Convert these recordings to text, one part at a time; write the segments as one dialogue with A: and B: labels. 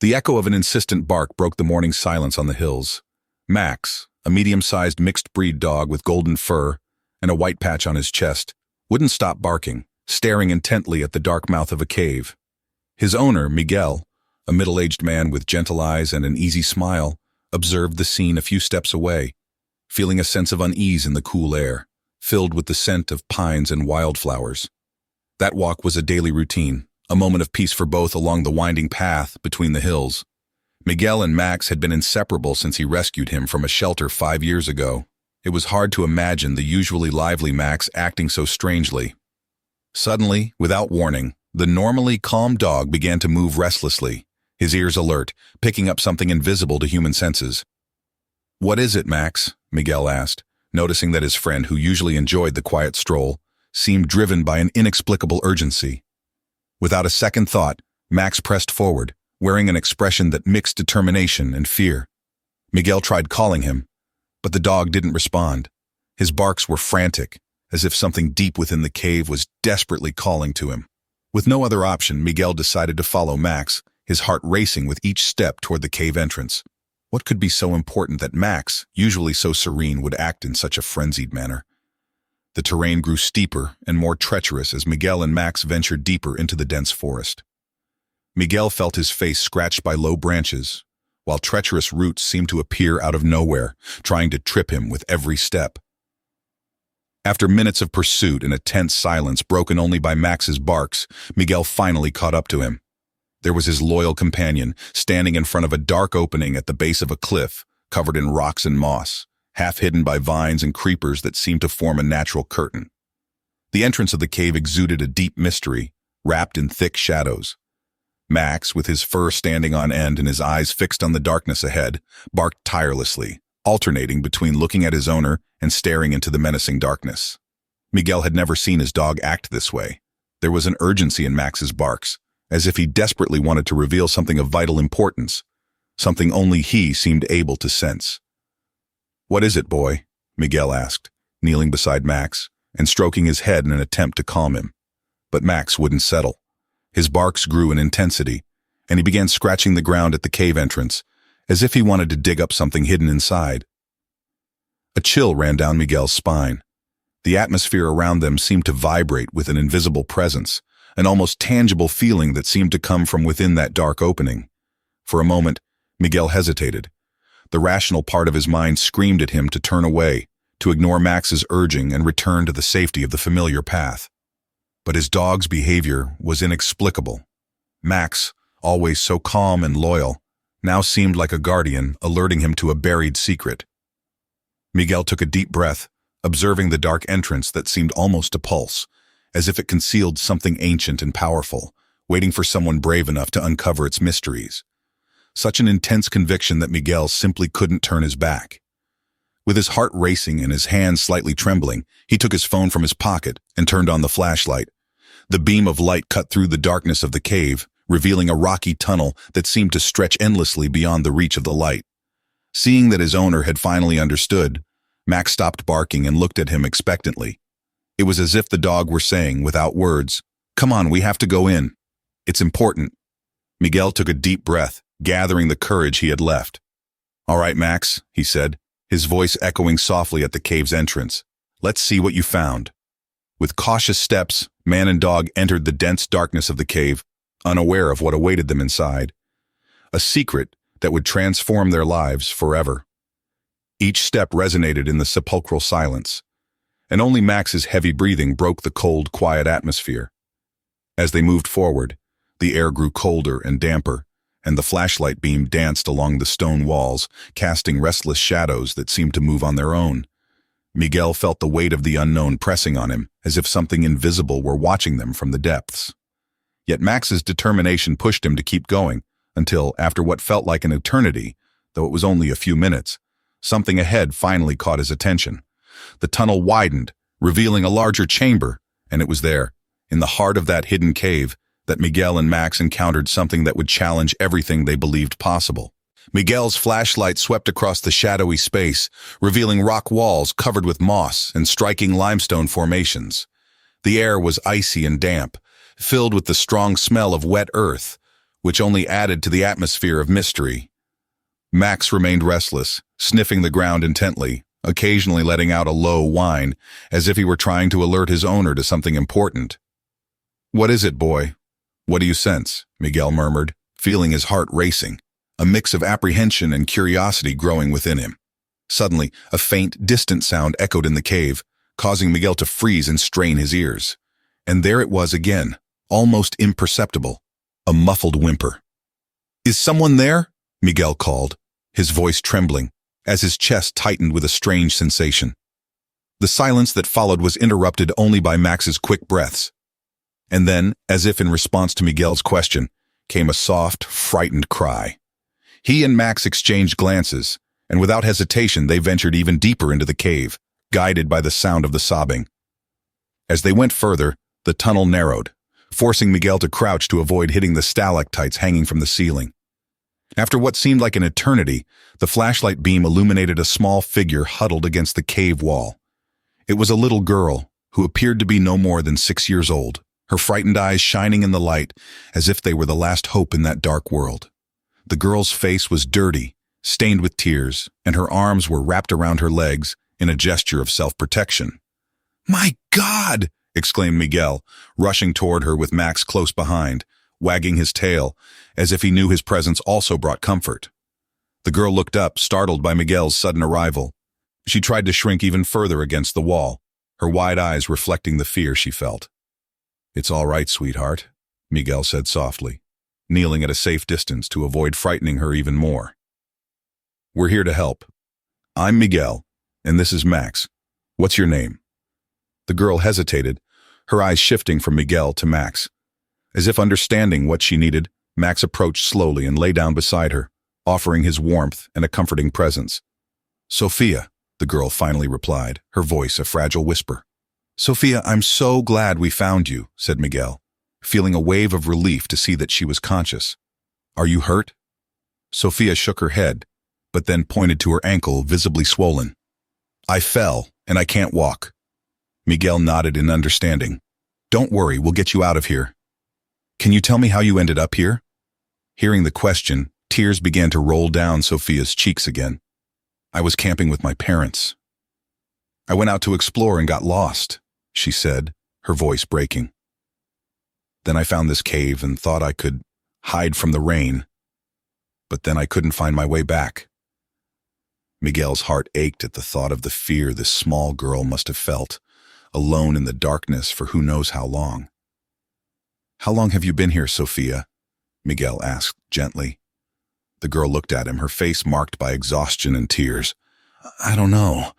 A: The echo of an insistent bark broke the morning silence on the hills. Max, a medium-sized mixed-breed dog with golden fur and a white patch on his chest, wouldn't stop barking, staring intently at the dark mouth of a cave. His owner, Miguel, a middle-aged man with gentle eyes and an easy smile, observed the scene a few steps away, feeling a sense of unease in the cool air, filled with the scent of pines and wildflowers. That walk was a daily routine, a moment of peace for both along the winding path between the hills. Miguel and Max had been inseparable since he rescued him from a shelter 5 years ago. It was hard to imagine the usually lively Max acting so strangely. Suddenly, without warning, the normally calm dog began to move restlessly, his ears alert, picking up something invisible to human senses. "What is it, Max?" Miguel asked, noticing that his friend, who usually enjoyed the quiet stroll, seemed driven by an inexplicable urgency. Without a second thought, Max pressed forward, wearing an expression that mixed determination and fear. Miguel tried calling him, but the dog didn't respond. His barks were frantic, as if something deep within the cave was desperately calling to him. With no other option, Miguel decided to follow Max, his heart racing with each step toward the cave entrance. What could be so important that Max, usually so serene, would act in such a frenzied manner? The terrain grew steeper and more treacherous as Miguel and Max ventured deeper into the dense forest. Miguel felt his face scratched by low branches, while treacherous roots seemed to appear out of nowhere, trying to trip him with every step. After minutes of pursuit and a tense silence broken only by Max's barks, Miguel finally caught up to him. There was his loyal companion, standing in front of a dark opening at the base of a cliff, covered in rocks and moss, half hidden by vines and creepers that seemed to form a natural curtain. The entrance of the cave exuded a deep mystery, wrapped in thick shadows. Max, with his fur standing on end and his eyes fixed on the darkness ahead, barked tirelessly, alternating between looking at his owner and staring into the menacing darkness. Miguel had never seen his dog act this way. There was an urgency in Max's barks, as if he desperately wanted to reveal something of vital importance, something only he seemed able to sense. "What is it, boy?" Miguel asked, kneeling beside Max and stroking his head in an attempt to calm him. But Max wouldn't settle. His barks grew in intensity, and he began scratching the ground at the cave entrance, as if he wanted to dig up something hidden inside. A chill ran down Miguel's spine. The atmosphere around them seemed to vibrate with an invisible presence, an almost tangible feeling that seemed to come from within that dark opening. For a moment, Miguel hesitated. The rational part of his mind screamed at him to turn away, to ignore Max's urging and return to the safety of the familiar path. But his dog's behavior was inexplicable. Max, always so calm and loyal, now seemed like a guardian alerting him to a buried secret. Miguel took a deep breath, observing the dark entrance that seemed almost to pulse, as if it concealed something ancient and powerful, waiting for someone brave enough to uncover its mysteries. Such an intense conviction that Miguel simply couldn't turn his back. With his heart racing and his hands slightly trembling, he took his phone from his pocket and turned on the flashlight. The beam of light cut through the darkness of the cave, revealing a rocky tunnel that seemed to stretch endlessly beyond the reach of the light. Seeing that his owner had finally understood, Max stopped barking and looked at him expectantly. It was as if the dog were saying, without words, "Come on, we have to go in. It's important." Miguel took a deep breath, gathering the courage he had left. "All right, Max," he said, his voice echoing softly at the cave's entrance. "Let's see what you found." With cautious steps, man and dog entered the dense darkness of the cave, unaware of what awaited them inside. A secret that would transform their lives forever. Each step resonated in the sepulchral silence, and only Max's heavy breathing broke the cold, quiet atmosphere. As they moved forward, the air grew colder and damper, and the flashlight beam danced along the stone walls, casting restless shadows that seemed to move on their own. Miguel felt the weight of the unknown pressing on him, as if something invisible were watching them from the depths. Yet Max's determination pushed him to keep going, until, after what felt like an eternity, though it was only a few minutes, something ahead finally caught his attention. The tunnel widened, revealing a larger chamber, and it was there, in the heart of that hidden cave, that Miguel and Max encountered something that would challenge everything they believed possible. Miguel's flashlight swept across the shadowy space, revealing rock walls covered with moss and striking limestone formations. The air was icy and damp, filled with the strong smell of wet earth, which only added to the atmosphere of mystery. Max remained restless, sniffing the ground intently, occasionally letting out a low whine, as if he were trying to alert his owner to something important. "What is it, boy? What do you sense?" Miguel murmured, feeling his heart racing, a mix of apprehension and curiosity growing within him. Suddenly, a faint, distant sound echoed in the cave, causing Miguel to freeze and strain his ears. And there it was again, almost imperceptible, a muffled whimper. "Is someone there?" Miguel called, his voice trembling, as his chest tightened with a strange sensation. The silence that followed was interrupted only by Max's quick breaths. And then, as if in response to Miguel's question, came a soft, frightened cry. He and Max exchanged glances, and without hesitation they ventured even deeper into the cave, guided by the sound of the sobbing. As they went further, the tunnel narrowed, forcing Miguel to crouch to avoid hitting the stalactites hanging from the ceiling. After what seemed like an eternity, the flashlight beam illuminated a small figure huddled against the cave wall. It was a little girl, who appeared to be no more than 6 years old, her frightened eyes shining in the light as if they were the last hope in that dark world. The girl's face was dirty, stained with tears, and her arms were wrapped around her legs in a gesture of self-protection. "My God!" exclaimed Miguel, rushing toward her with Max close behind, wagging his tail, as if he knew his presence also brought comfort. The girl looked up, startled by Miguel's sudden arrival. She tried to shrink even further against the wall, her wide eyes reflecting the fear she felt. "It's all right, sweetheart," Miguel said softly, kneeling at a safe distance to avoid frightening her even more. "We're here to help. I'm Miguel, and this is Max. What's your name?" The girl hesitated, her eyes shifting from Miguel to Max. As if understanding what she needed, Max approached slowly and lay down beside her, offering his warmth and a comforting presence. "Sophia," the girl finally replied, her voice a fragile whisper. "Sophia, I'm so glad we found you," said Miguel, feeling a wave of relief to see that she was conscious. "Are you hurt?" Sophia shook her head, but then pointed to her ankle, visibly swollen. "I fell, and I can't walk." Miguel nodded in understanding. "Don't worry, we'll get you out of here." "Can you tell me how you ended up here?" Hearing the question, tears began to roll down Sophia's cheeks again. "I was camping with my parents. I went out to explore and got lost," she said, her voice breaking. "Then I found this cave and thought I could hide from the rain, but then I couldn't find my way back." Miguel's heart ached at the thought of the fear this small girl must have felt, alone in the darkness for who knows how long. "How long have you been here, Sophia?" Miguel asked gently. The girl looked at him, her face marked by exhaustion and tears. "I don't know.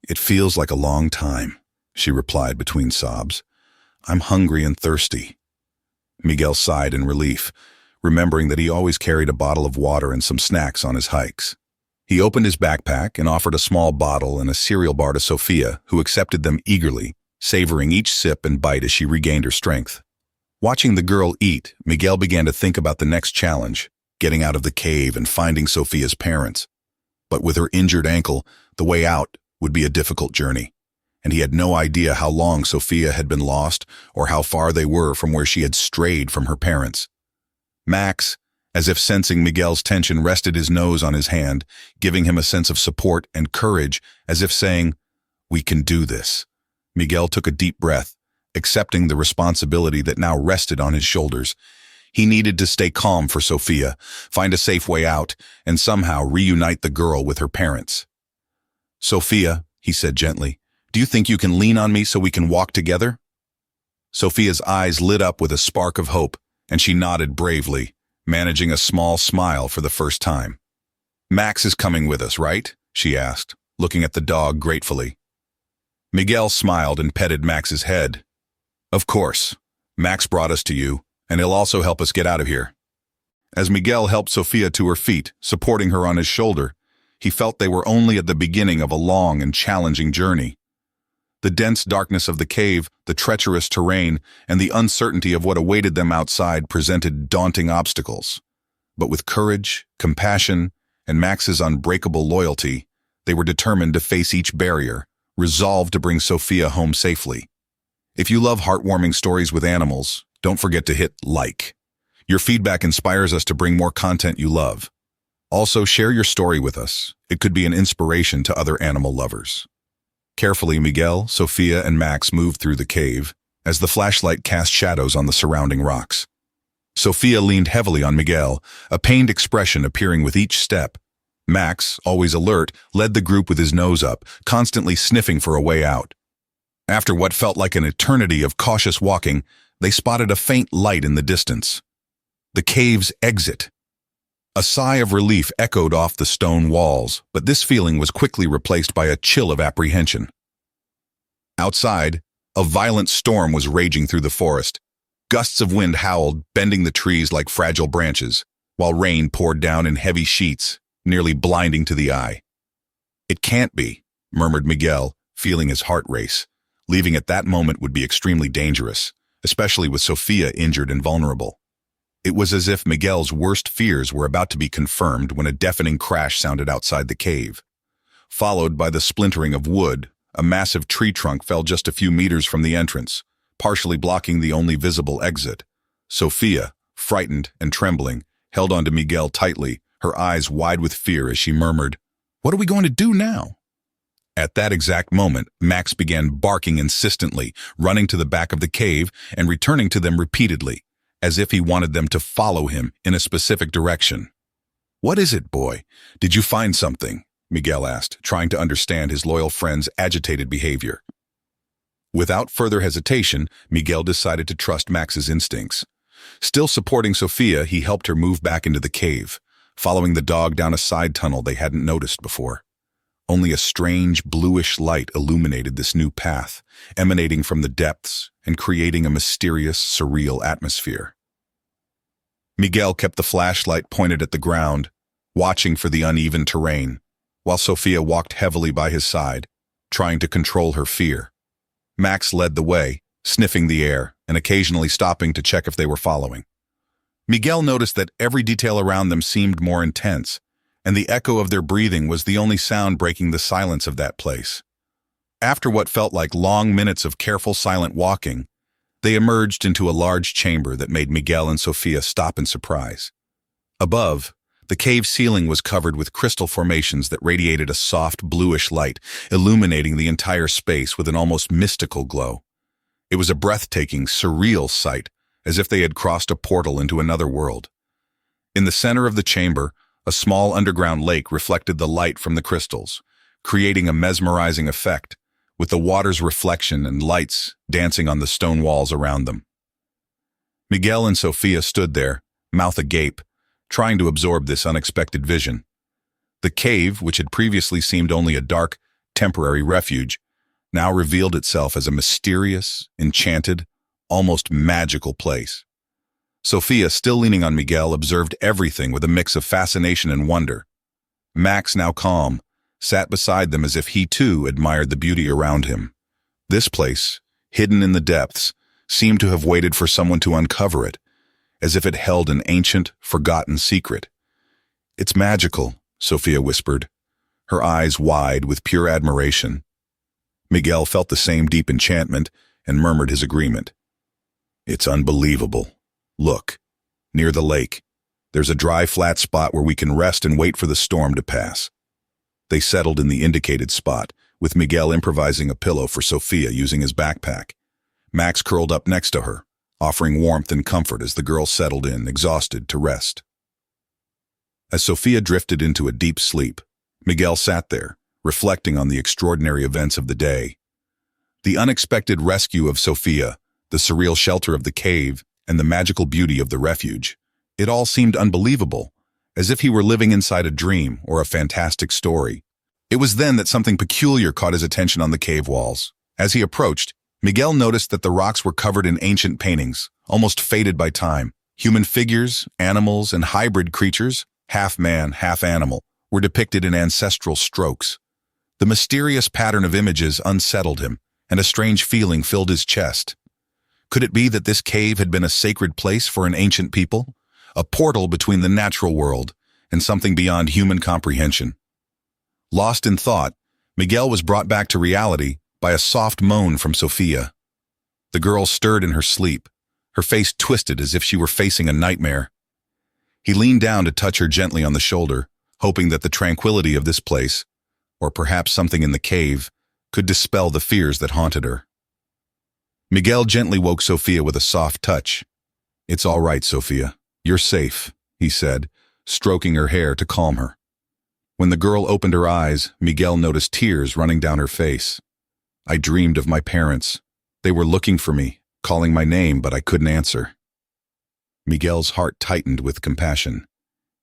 A: It feels like a long time," she replied between sobs. "I'm hungry and thirsty." Miguel sighed in relief, remembering that he always carried a bottle of water and some snacks on his hikes. He opened his backpack and offered a small bottle and a cereal bar to Sophia, who accepted them eagerly, savoring each sip and bite as she regained her strength. Watching the girl eat, Miguel began to think about the next challenge, getting out of the cave and finding Sophia's parents. But with her injured ankle, the way out would be a difficult journey, and he had no idea how long Sophia had been lost or how far they were from where she had strayed from her parents. Max, as if sensing Miguel's tension, rested his nose on his hand, giving him a sense of support and courage, as if saying, "We can do this." Miguel took a deep breath, accepting the responsibility that now rested on his shoulders. He needed to stay calm for Sophia, find a safe way out, and somehow reunite the girl with her parents. "Sophia," he said gently, "do you think you can lean on me so we can walk together?" Sophia's eyes lit up with a spark of hope, and she nodded bravely, managing a small smile for the first time. "Max is coming with us, right?" she asked, looking at the dog gratefully. Miguel smiled and petted Max's head. "Of course. Max brought us to you, and he'll also help us get out of here." As Miguel helped Sophia to her feet, supporting her on his shoulder, he felt they were only at the beginning of a long and challenging journey. The dense darkness of the cave, the treacherous terrain, and the uncertainty of what awaited them outside presented daunting obstacles. But with courage, compassion, and Max's unbreakable loyalty, they were determined to face each barrier, resolved to bring Sophia home safely. If you love heartwarming stories with animals, don't forget to hit like. Your feedback inspires us to bring more content you love. Also, share your story with us. It could be an inspiration to other animal lovers. Carefully, Miguel, Sophia, and Max moved through the cave as the flashlight cast shadows on the surrounding rocks. Sophia leaned heavily on Miguel, a pained expression appearing with each step. Max, always alert, led the group with his nose up, constantly sniffing for a way out. After what felt like an eternity of cautious walking, they spotted a faint light in the distance. The cave's exit. A sigh of relief echoed off the stone walls, but this feeling was quickly replaced by a chill of apprehension. Outside, a violent storm was raging through the forest. Gusts of wind howled, bending the trees like fragile branches, while rain poured down in heavy sheets, nearly blinding to the eye. "It can't be," murmured Miguel, feeling his heart race. Leaving at that moment would be extremely dangerous, especially with Sophia injured and vulnerable. It was as if Miguel's worst fears were about to be confirmed when a deafening crash sounded outside the cave. Followed by the splintering of wood, a massive tree trunk fell just a few meters from the entrance, partially blocking the only visible exit. Sophia, frightened and trembling, held onto Miguel tightly, her eyes wide with fear as she murmured, "What are we going to do now?" At that exact moment, Max began barking insistently, running to the back of the cave and returning to them repeatedly, as if he wanted them to follow him in a specific direction. "What is it, boy? Did you find something?" Miguel asked, trying to understand his loyal friend's agitated behavior. Without further hesitation, Miguel decided to trust Max's instincts. Still supporting Sophia, he helped her move back into the cave, following the dog down a side tunnel they hadn't noticed before. Only a strange, bluish light illuminated this new path, emanating from the depths and creating a mysterious, surreal atmosphere. Miguel kept the flashlight pointed at the ground, watching for the uneven terrain, while Sophia walked heavily by his side, trying to control her fear. Max led the way, sniffing the air and occasionally stopping to check if they were following. Miguel noticed that every detail around them seemed more intense, and the echo of their breathing was the only sound breaking the silence of that place. After what felt like long minutes of careful, silent walking, they emerged into a large chamber that made Miguel and Sophia stop in surprise. Above, the cave ceiling was covered with crystal formations that radiated a soft, bluish light, illuminating the entire space with an almost mystical glow. It was a breathtaking, surreal sight, as if they had crossed a portal into another world. In the center of the chamber, a small underground lake reflected the light from the crystals, creating a mesmerizing effect, with the water's reflection and lights dancing on the stone walls around them. Miguel and Sophia stood there, mouth agape, trying to absorb this unexpected vision. The cave, which had previously seemed only a dark, temporary refuge, now revealed itself as a mysterious, enchanted, almost magical place. Sophia, still leaning on Miguel, observed everything with a mix of fascination and wonder. Max, now calm, sat beside them as if he too admired the beauty around him. This place, hidden in the depths, seemed to have waited for someone to uncover it, as if it held an ancient, forgotten secret. "It's magical," Sophia whispered, her eyes wide with pure admiration. Miguel felt the same deep enchantment and murmured his agreement. "It's unbelievable. Look, near the lake, there's a dry, flat spot where we can rest and wait for the storm to pass." They settled in the indicated spot, with Miguel improvising a pillow for Sophia using his backpack. Max curled up next to her, offering warmth and comfort as the girl settled in, exhausted, to rest. As Sophia drifted into a deep sleep, Miguel sat there, reflecting on the extraordinary events of the day. The unexpected rescue of Sophia, the surreal shelter of the cave, and the magical beauty of the refuge. It all seemed unbelievable, as if he were living inside a dream or a fantastic story. It was then that something peculiar caught his attention on the cave walls. As he approached, Miguel noticed that the rocks were covered in ancient paintings, almost faded by time. Human figures, animals, and hybrid creatures, half man, half animal, were depicted in ancestral strokes. The mysterious pattern of images unsettled him, and a strange feeling filled his chest. Could it be that this cave had been a sacred place for an ancient people? A portal between the natural world and something beyond human comprehension? Lost in thought, Miguel was brought back to reality by a soft moan from Sophia. The girl stirred in her sleep, her face twisted as if she were facing a nightmare. He leaned down to touch her gently on the shoulder, hoping that the tranquility of this place, or perhaps something in the cave, could dispel the fears that haunted her. Miguel gently woke Sophia with a soft touch. "It's all right, Sophia. You're safe," he said, stroking her hair to calm her. When the girl opened her eyes, Miguel noticed tears running down her face. "I dreamed of my parents. They were looking for me, calling my name, but I couldn't answer." Miguel's heart tightened with compassion.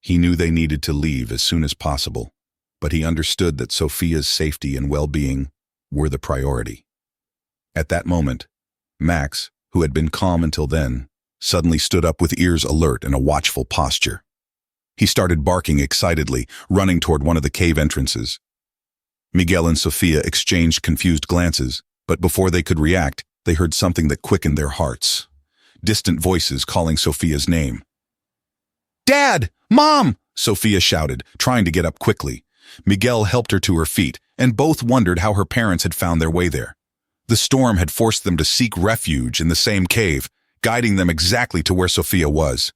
A: He knew they needed to leave as soon as possible, but he understood that Sophia's safety and well-being were the priority. At that moment, Max, who had been calm until then, suddenly stood up with ears alert and a watchful posture. He started barking excitedly, running toward one of the cave entrances. Miguel and Sophia exchanged confused glances, but before they could react, they heard something that quickened their hearts. Distant voices calling Sophia's name. "Dad! Mom!" Sophia shouted, trying to get up quickly. Miguel helped her to her feet, and both wondered how her parents had found their way there. The storm had forced them to seek refuge in the same cave, guiding them exactly to where Sophia was.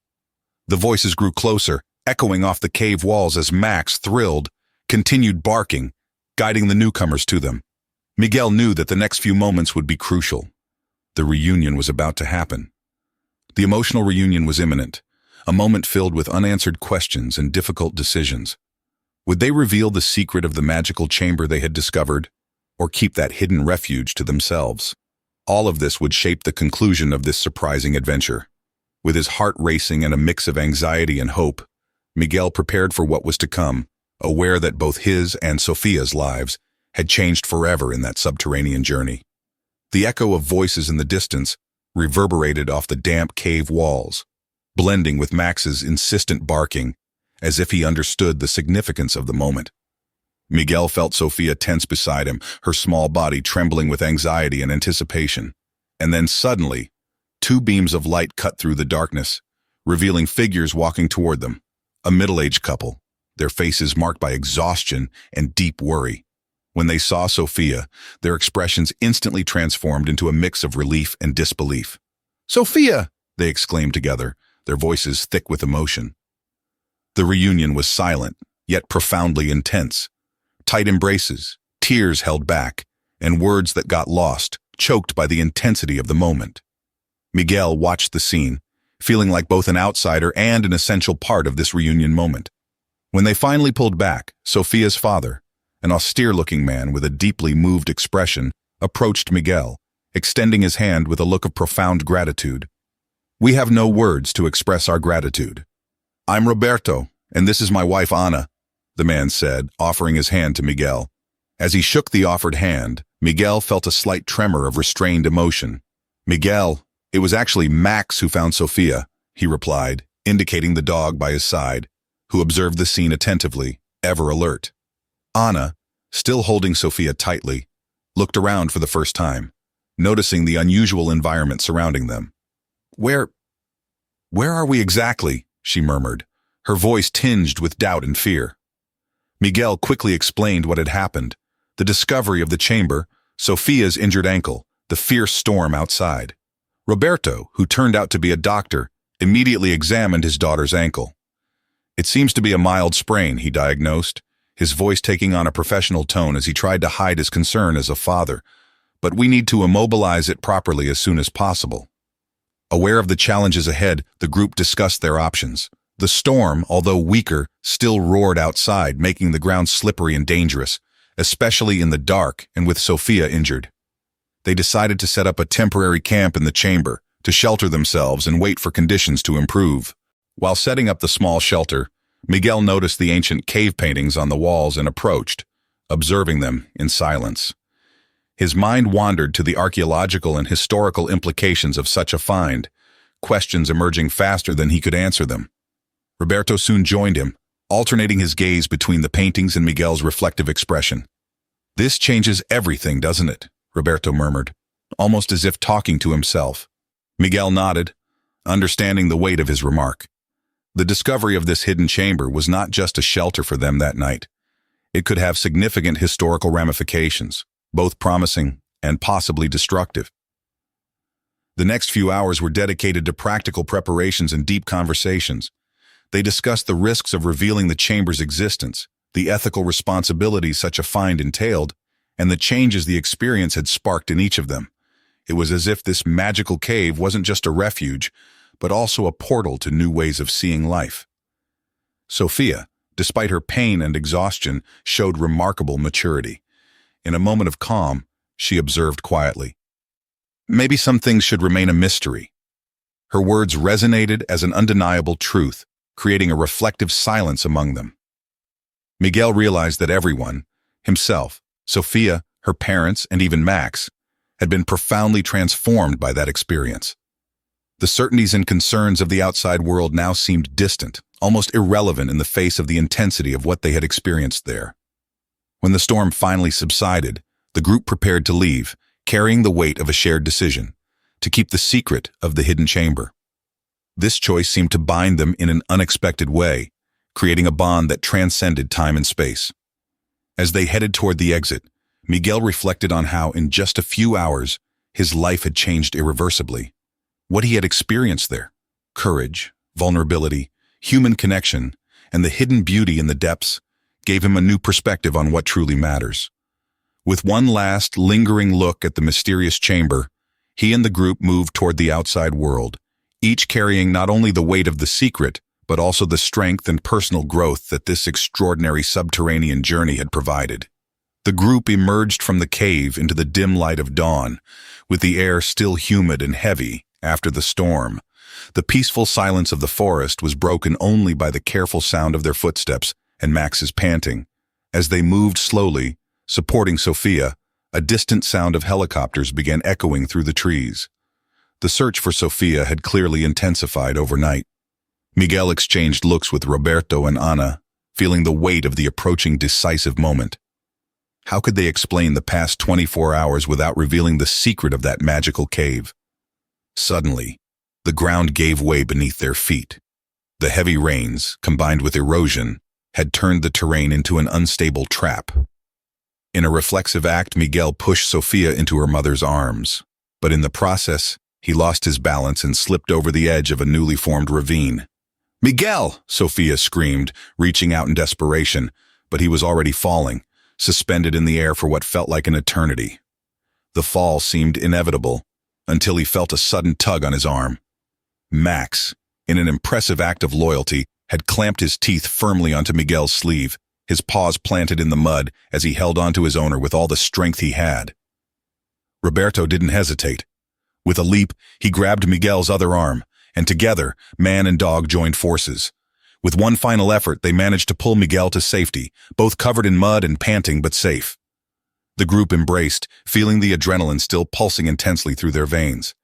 A: The voices grew closer, echoing off the cave walls as Max, thrilled, continued barking, guiding the newcomers to them. Miguel knew that the next few moments would be crucial. The reunion was about to happen. The emotional reunion was imminent, a moment filled with unanswered questions and difficult decisions. Would they reveal the secret of the magical chamber they had discovered, or keep that hidden refuge to themselves? All of this would shape the conclusion of this surprising adventure. With his heart racing and a mix of anxiety and hope, Miguel prepared for what was to come, aware that both his and Sophia's lives had changed forever in that subterranean journey. The echo of voices in the distance reverberated off the damp cave walls, blending with Max's insistent barking, as if he understood the significance of the moment. Miguel felt Sophia tense beside him, her small body trembling with anxiety and anticipation. And then suddenly, two beams of light cut through the darkness, revealing figures walking toward them. A middle-aged couple, their faces marked by exhaustion and deep worry. When they saw Sophia, their expressions instantly transformed into a mix of relief and disbelief. "Sophia!" they exclaimed together, their voices thick with emotion. The reunion was silent, yet profoundly intense. Tight embraces, tears held back, and words that got lost, choked by the intensity of the moment. Miguel watched the scene, feeling like both an outsider and an essential part of this reunion moment. When they finally pulled back, Sophia's father, an austere-looking man with a deeply moved expression, approached Miguel, extending his hand with a look of profound gratitude. "We have no words to express our gratitude. I'm Roberto, and this is my wife Ana," the man said, offering his hand to Miguel. As he shook the offered hand, Miguel felt a slight tremor of restrained emotion. "Miguel, it was actually Max who found Sophia," he replied, indicating the dog by his side, who observed the scene attentively, ever alert. Ana, still holding Sophia tightly, looked around for the first time, noticing the unusual environment surrounding them. Where are we exactly?" she murmured, her voice tinged with doubt and fear. Miguel quickly explained what had happened: the discovery of the chamber, Sophia's injured ankle, the fierce storm outside. Roberto, who turned out to be a doctor, immediately examined his daughter's ankle. "It seems to be a mild sprain," he diagnosed, his voice taking on a professional tone as he tried to hide his concern as a father. "But we need to immobilize it properly as soon as possible." Aware of the challenges ahead, the group discussed their options. The storm, although weaker, still roared outside, making the ground slippery and dangerous, especially in the dark and with Sophia injured. They decided to set up a temporary camp in the chamber, to shelter themselves and wait for conditions to improve. While setting up the small shelter, Miguel noticed the ancient cave paintings on the walls and approached, observing them in silence. His mind wandered to the archaeological and historical implications of such a find, questions emerging faster than he could answer them. Roberto soon joined him, alternating his gaze between the paintings and Miguel's reflective expression. "This changes everything, doesn't it?" Roberto murmured, almost as if talking to himself. Miguel nodded, understanding the weight of his remark. The discovery of this hidden chamber was not just a shelter for them that night. It could have significant historical ramifications, both promising and possibly destructive. The next few hours were dedicated to practical preparations and deep conversations. They discussed the risks of revealing the chamber's existence, the ethical responsibilities such a find entailed, and the changes the experience had sparked in each of them. It was as if this magical cave wasn't just a refuge, but also a portal to new ways of seeing life. Sophia, despite her pain and exhaustion, showed remarkable maturity. In a moment of calm, she observed quietly, "Maybe some things should remain a mystery." Her words resonated as an undeniable truth, creating a reflective silence among them. Miguel realized that everyone, himself, Sophia, her parents, and even Max, had been profoundly transformed by that experience. The certainties and concerns of the outside world now seemed distant, almost irrelevant in the face of the intensity of what they had experienced there. When the storm finally subsided, the group prepared to leave, carrying the weight of a shared decision, to keep the secret of the hidden chamber. This choice seemed to bind them in an unexpected way, creating a bond that transcended time and space. As they headed toward the exit, Miguel reflected on how, in just a few hours, his life had changed irreversibly. What he had experienced there, courage, vulnerability, human connection, and the hidden beauty in the depths, gave him a new perspective on what truly matters. With one last, lingering look at the mysterious chamber, he and the group moved toward the outside world, each carrying not only the weight of the secret, but also the strength and personal growth that this extraordinary subterranean journey had provided. The group emerged from the cave into the dim light of dawn, with the air still humid and heavy after the storm. The peaceful silence of the forest was broken only by the careful sound of their footsteps and Max's panting. As they moved slowly, supporting Sophia, a distant sound of helicopters began echoing through the trees. The search for Sophia had clearly intensified overnight. Miguel exchanged looks with Roberto and Ana, feeling the weight of the approaching decisive moment. How could they explain the past 24 hours without revealing the secret of that magical cave? Suddenly, the ground gave way beneath their feet. The heavy rains, combined with erosion, had turned the terrain into an unstable trap. In a reflexive act, Miguel pushed Sophia into her mother's arms, but in the process, he lost his balance and slipped over the edge of a newly formed ravine. "Miguel!" Sophia screamed, reaching out in desperation, but he was already falling, suspended in the air for what felt like an eternity. The fall seemed inevitable, until he felt a sudden tug on his arm. Max, in an impressive act of loyalty, had clamped his teeth firmly onto Miguel's sleeve, his paws planted in the mud as he held onto his owner with all the strength he had. Roberto didn't hesitate. With a leap, he grabbed Miguel's other arm, and together, man and dog joined forces. With one final effort, they managed to pull Miguel to safety, both covered in mud and panting but safe. The group embraced, feeling the adrenaline still pulsing intensely through their veins.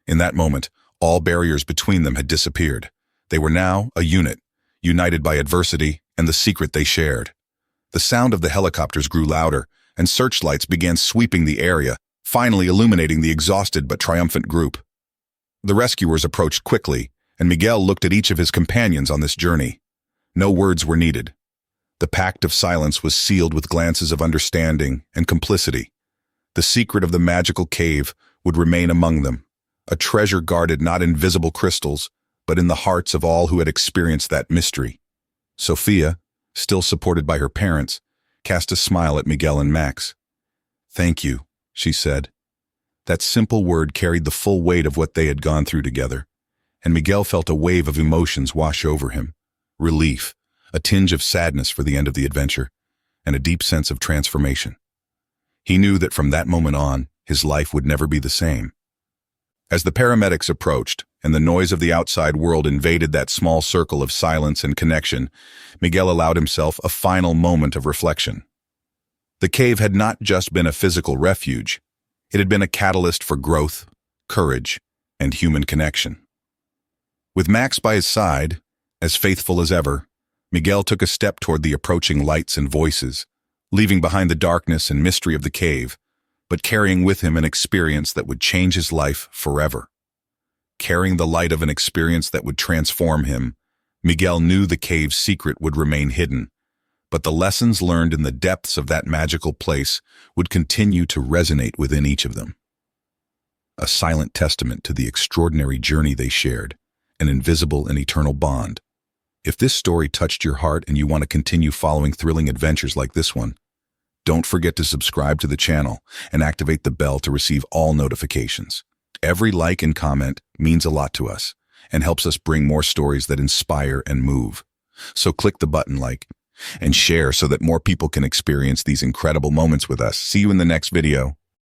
A: In that moment, all barriers between them had disappeared. They were now a unit, united by adversity and the secret they shared. The sound of the helicopters grew louder, and searchlights began sweeping the area, finally illuminating the exhausted but triumphant group. The rescuers approached quickly, and Miguel looked at each of his companions on this journey. No words were needed. The pact of silence was sealed with glances of understanding and complicity. The secret of the magical cave would remain among them, a treasure guarded not in visible crystals, but in the hearts of all who had experienced that mystery. Sophia, still supported by her parents, cast a smile at Miguel and Max. "Thank you," she said. That simple word carried the full weight of what they had gone through together, and Miguel felt a wave of emotions wash over him. Relief, a tinge of sadness for the end of the adventure, and a deep sense of transformation. He knew that from that moment on, his life would never be the same. As the paramedics approached, and the noise of the outside world invaded that small circle of silence and connection, Miguel allowed himself a final moment of reflection. The cave had not just been a physical refuge, it had been a catalyst for growth, courage, and human connection. With Max by his side, as faithful as ever, Miguel took a step toward the approaching lights and voices, leaving behind the darkness and mystery of the cave, but carrying with him an experience that would change his life forever. Carrying the light of an experience that would transform him, Miguel knew the cave's secret would remain hidden, but the lessons learned in the depths of that magical place would continue to resonate within each of them. a silent testament to the extraordinary journey they shared, an invisible and eternal bond. If this story touched your heart and you want to continue following thrilling adventures like this one, don't forget to subscribe to the channel and activate the bell to receive all notifications. Every like and comment means a lot to us and helps us bring more stories that inspire and move. So click the button like and share so that more people can experience these incredible moments with us. See you in the next video.